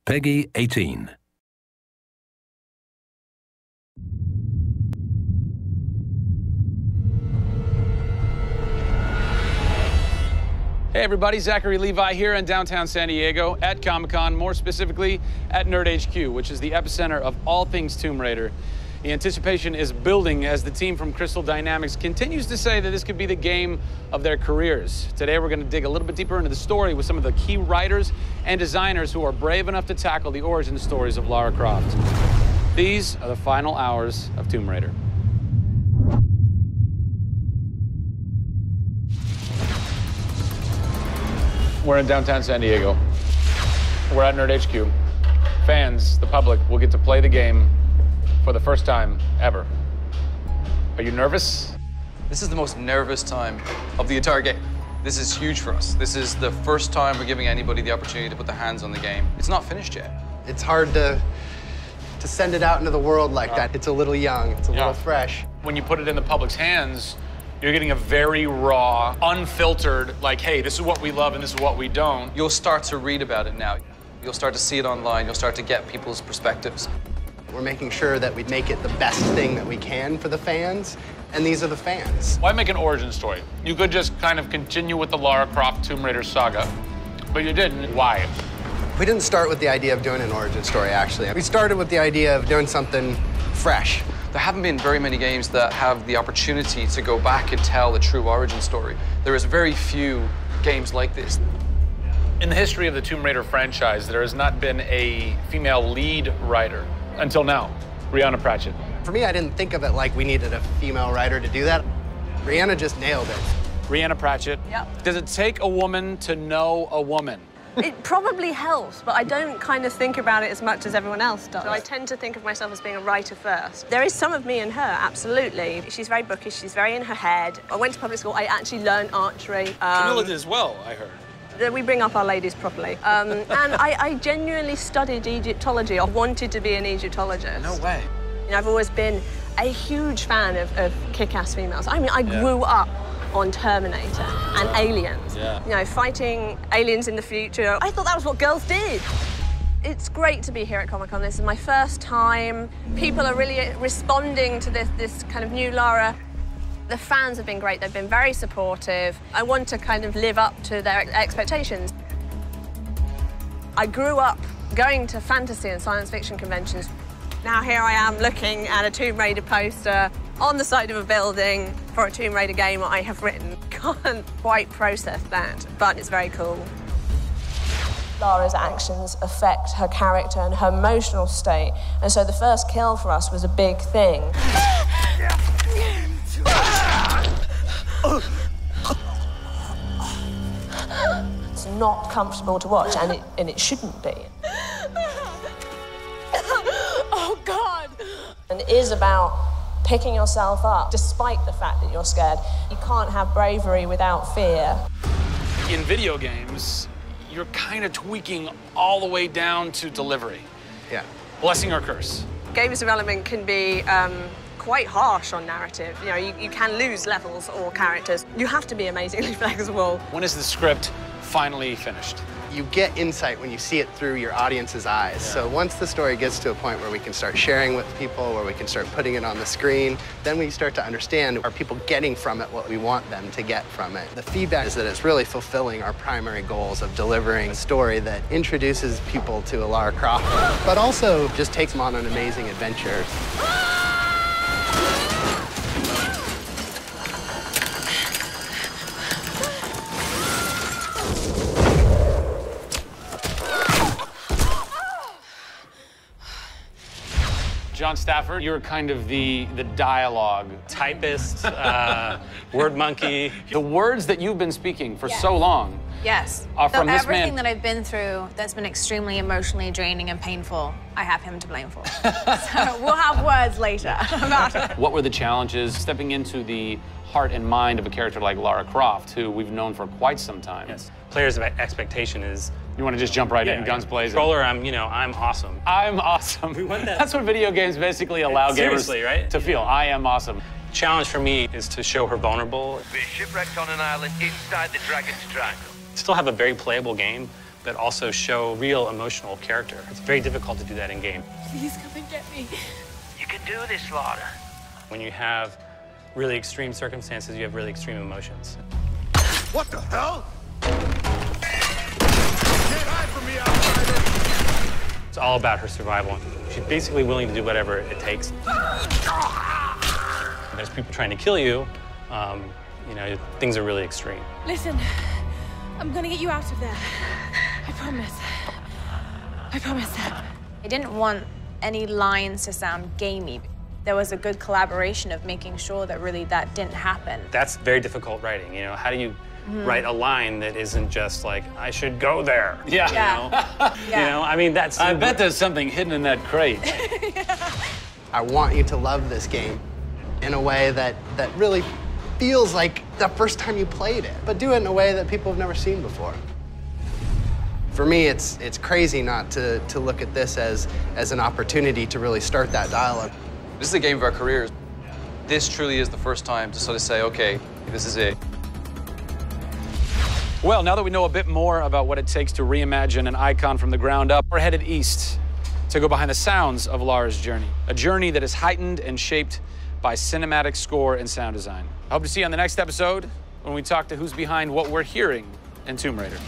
Peggy 18. Hey everybody, Zachary Levi here in downtown San Diego at Comic-Con, more specifically at Nerd HQ, which is the epicenter of all things Tomb Raider. The anticipation is building as the team from Crystal Dynamics continues to say that this could be the game of their careers. Today we're going to dig a little bit deeper into the story with some of the key writers and designers who are brave enough to tackle the origin stories of Lara Croft. These are the final hours of Tomb Raider. We're in downtown San Diego. We're at Nerd HQ. Fans, the public, will get to play the game for the first time ever. Are you nervous? This is the most nervous time of the entire game. This is huge for us. This is the first time we're giving anybody the opportunity to put their hands on the game. It's not finished yet. It's hard to send it out into the world like that. It's a little young, it's a little fresh. When you put it in the public's hands, you're getting a very raw, unfiltered, like, hey, this is what we love and this is what we don't. You'll start to read about it now. You'll start to see it online. You'll start to get people's perspectives. We're making sure that we make it the best thing that we can for the fans, and these are the fans. Why make an origin story? You could just kind of continue with the Lara Croft Tomb Raider saga, but you didn't. Why? We didn't start with the idea of doing an origin story, actually. We started with the idea of doing something fresh. There haven't been very many games that have the opportunity to go back and tell the true origin story. There is very few games like this. In the history of the Tomb Raider franchise, there has not been a female lead writer until now, Brianna Pratchett. For me, I didn't think of it like we needed a female writer to do that. Brianna just nailed it. Brianna Pratchett. Yep. Does it take a woman to know a woman? It probably helps, but I don't kind of think about it as much as everyone else does. So I tend to think of myself as being a writer first. There is some of me in her, absolutely. She's very bookish, she's very in her head. I went to public school, I actually learned archery. Camilla did as well, I heard. We bring up our ladies properly. And I genuinely studied Egyptology. I wanted to be an Egyptologist. No way. You know, I've always been a huge fan of kick-ass females. I mean, I grew up on Terminator and Aliens. Yeah. You know, fighting aliens in the future. I thought that was what girls did. It's great to be here at Comic-Con. This is my first time. People are really responding to this kind of new Lara. The fans have been great. They've been very supportive. I want to kind of live up to their expectations. I grew up going to fantasy and science fiction conventions. Now here I am looking at a Tomb Raider poster on the side of a building for a Tomb Raider game I have written. Can't quite process that, but it's very cool. Lara's actions affect her character and her emotional state, and so the first kill for us was a big thing. It's not comfortable to watch, and it shouldn't be. Oh, God! And it is about picking yourself up, despite the fact that you're scared. You can't have bravery without fear. In video games, you're kind of tweaking all the way down to delivery. Yeah. Blessing or curse. Games development can be quite harsh on narrative. You know, you can lose levels or characters. You have to be amazingly flexible. When is the script finally finished? You get insight when you see it through your audience's eyes. Yeah. So once the story gets to a point where we can start sharing with people, where we can start putting it on the screen, then we start to understand, are people getting from it what we want them to get from it? The feedback is that it's really fulfilling our primary goals of delivering a story that introduces people to a Lara Croft, but also just takes them on an amazing adventure. John Stafford, you're kind of the dialogue typist, word monkey. The words that you've been speaking for so long Yes. are from this everything man. that I've been through that's been extremely emotionally draining and painful, I have him to blame for. So we'll have words later about it. What were the challenges stepping into the heart and mind of a character like Lara Croft, who we've known for quite some time? Yes. Players' expectation is. You want to just jump right in, guns blazing? Controller, I'm awesome. I'm awesome. We want that. That's what video games basically allow gamers right? to feel. I am awesome. Challenge for me is to show her vulnerable. We're shipwrecked on an island inside the Dragon's Triangle. Still have a very playable game, that also show real emotional character. It's very difficult to do that in game. Please come and get me. You can do this, Laura. When you have really extreme circumstances, you have really extreme emotions. What the hell? Can't hide from me, outsider! It's all about her survival. She's basically willing to do whatever it takes. There's people trying to kill you. You know, things are really extreme. Listen, I'm gonna get you out of there. I promise. I promise. I didn't want any lines to sound gamey. There was a good collaboration of making sure that really that didn't happen. That's very difficult writing, you know? How do you write a line that isn't just like, I should go there? Yeah. You know? You know, I mean, that's... I bet there's something hidden in that crate. I want you to love this game in a way that really feels like the first time you played it, but do it in a way that people have never seen before. For me, it's crazy not to look at this as an opportunity to really start that dialogue. This is the game of our careers. This truly is the first time to sort of say, okay, this is it. Well, now that we know a bit more about what it takes to reimagine an icon from the ground up, we're headed east to go behind the sounds of Lara's journey. A journey that is heightened and shaped by cinematic score and sound design. I hope to see you on the next episode when we talk to who's behind what we're hearing in Tomb Raider.